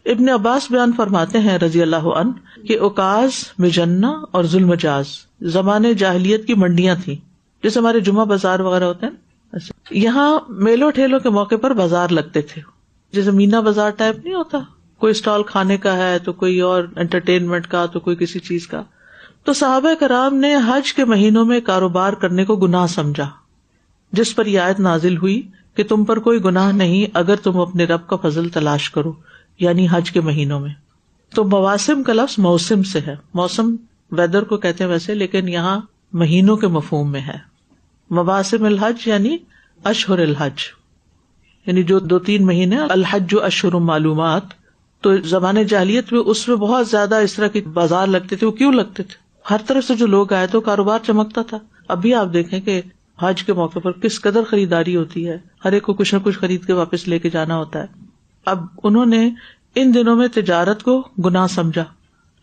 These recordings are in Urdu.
ابن عباس بیان فرماتے ہیں رضی اللہ عنہ کہ اوکاز، مجنہ اور ذوالمجاز زمانے جاہلیت کی منڈیاں تھیں، جیسے ہمارے جمعہ بازار وغیرہ ہوتے ہیں، یہاں میلوں ٹھیلوں کے موقع پر بازار لگتے تھے، جیسے مینا بازار ٹائپ نہیں ہوتا، کوئی اسٹال کھانے کا ہے تو کوئی اور انٹرٹینمنٹ کا تو کوئی کسی چیز کا. تو صحابہ کرام نے حج کے مہینوں میں کاروبار کرنے کو گناہ سمجھا، جس پر یہ آیت نازل ہوئی کہ تم پر کوئی گناہ نہیں اگر تم اپنے رب کا فضل تلاش کرو، یعنی حج کے مہینوں میں. تو مواسم کا لفظ موسم سے ہے، موسم ویدر کو کہتے ہیں ویسے، لیکن یہاں مہینوں کے مفہوم میں ہے. مواسم الحج یعنی اشہر الحج، یعنی جو 2-3 مہینے، الحج اشہر معلومات. تو زمانے جاہلیت میں اس میں بہت زیادہ اس طرح کے بازار لگتے تھے. وہ کیوں لگتے تھے؟ ہر طرف سے جو لوگ آئے تو کاروبار چمکتا تھا. ابھی آپ دیکھیں کہ حج کے موقع پر کس قدر خریداری ہوتی ہے، ہر ایک کو کچھ نہ کچھ خرید کے واپس لے کے جانا ہوتا ہے. اب انہوں نے ان دنوں میں تجارت کو گناہ سمجھا،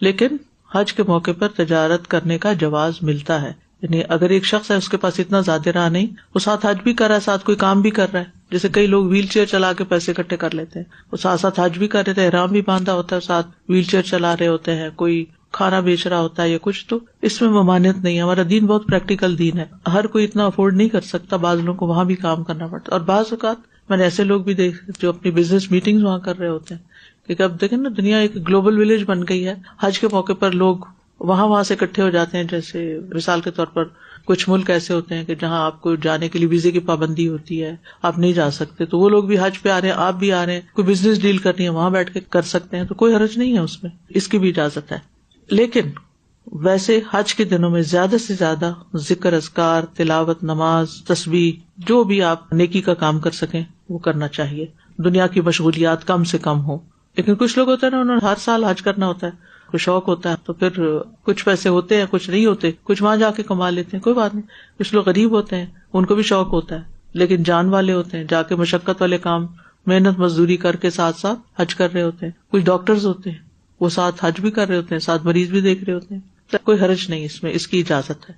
لیکن حج کے موقع پر تجارت کرنے کا جواز ملتا ہے. یعنی اگر ایک شخص ہے، اس کے پاس اتنا زیادہ رہا نہیں، وہ ساتھ حج بھی کر رہا ہے، ساتھ کوئی کام بھی کر رہا ہے. جیسے کئی لوگ ویل چیئر چلا کے پیسے اکٹھے کر لیتے ہیں، وہ ساتھ ساتھ حج بھی کر رہے تھے، احرام بھی باندھا ہوتا ہے، ساتھ ویل چیئر چلا رہے ہوتے ہیں، کوئی کھانا بیچ رہا ہوتا ہے یا کچھ. تو اس میں ممانعت نہیں ہے. ہمارا دین بہت پریکٹیکل دین ہے، ہر کوئی اتنا افورڈ نہیں کر سکتا. بعض لوگوں کو وہاں بھی کام کرنا پڑتا ہے، اور بعض اوقات میں نے ایسے لوگ بھی دیکھے جو اپنی بزنس میٹنگ وہاں کر رہے ہوتے ہیں. کیونکہ اب دیکھیں نا، دنیا ایک گلوبل ولیج بن گئی ہے. حج کے موقع پر لوگ وہاں سے اکٹھے ہو جاتے ہیں. جیسے مثال کے طور پر کچھ ملک ایسے ہوتے ہیں کہ جہاں آپ کو جانے کے لیے ویزے کی پابندی ہوتی ہے، آپ نہیں جا سکتے، تو وہ لوگ بھی حج پہ آ رہے ہیں، آپ بھی آ رہے ہیں، کوئی بزنس ڈیل کرنی ہے وہاں بیٹھ کے کر سکتے ہیں، تو کوئی حرج نہیں ہے اس میں، اس کی بھی اجازت ہے. لیکن ویسے حج کے دنوں میں زیادہ سے زیادہ ذکر، اذکار، تلاوت، نماز، تسبیح، جو بھی آپ نیکی کا کام کر سکیں وہ کرنا چاہیے. دنیا کی مشغولیات کم سے کم ہو. لیکن کچھ لوگ ہوتے ہیں نا، انہوں نے ہر سال حج کرنا ہوتا ہے، کوئی شوق ہوتا ہے، تو پھر کچھ پیسے ہوتے ہیں، کچھ نہیں ہوتے، کچھ وہاں جا کے کما لیتے ہیں، کوئی بات نہیں. کچھ لوگ غریب ہوتے ہیں، ان کو بھی شوق ہوتا ہے، لیکن جان والے ہوتے ہیں، جا کے مشقت والے کام، محنت مزدوری کر کے ساتھ ساتھ حج کر رہے ہوتے ہیں. کچھ ڈاکٹرز ہوتے ہیں، وہ ساتھ حج بھی کر رہے ہوتے ہیں، ساتھ مریض بھی دیکھ رہے ہوتے ہیں. کوئی حرج نہیں اس میں، اس کی اجازت ہے.